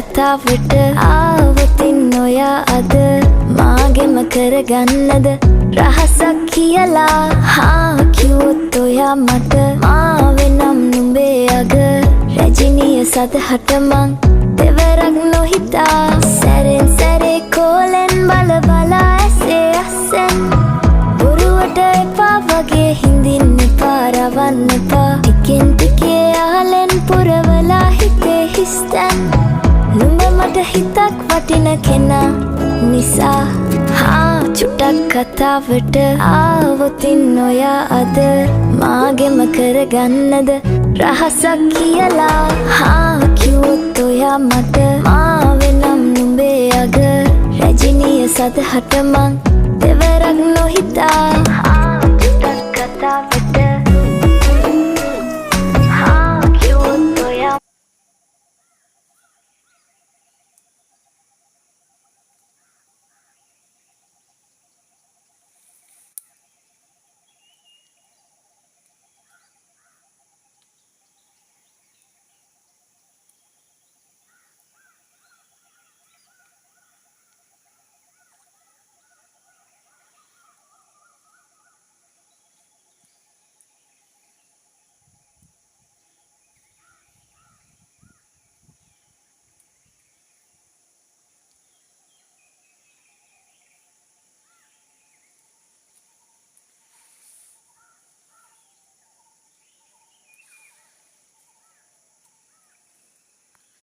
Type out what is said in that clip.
කතාවට ආවතින් ඔයා අද මාගෙම කරගන්නද රහසක් කියලා හා කිව්වොත් ඔයා මට මාවෙනම් නුඹේ අග රැජිනිය සදහට මං දෙවරක් නොහිතා සැරෙන් සැරේ කෝලෙන් බල බලා ඇසේ අස්සෙන් බොරුවට එපා වගේ හිඳින්න එපා රවන්න එපා ටිකෙන් ටිකේ ආලෙන් පුරවලා හිතේ හිස්තැන් නුඹ මට හිතක් වටින කෙනා නිසා හා චුට්ටක් කතාවට ආවොතින් ඔයා අද මාගෙම කරගන්නද රහසක් කියලා හා කිව්වොත් ඔයා මට මාවෙනම් නුඹේ අග රැජිනිය සදහට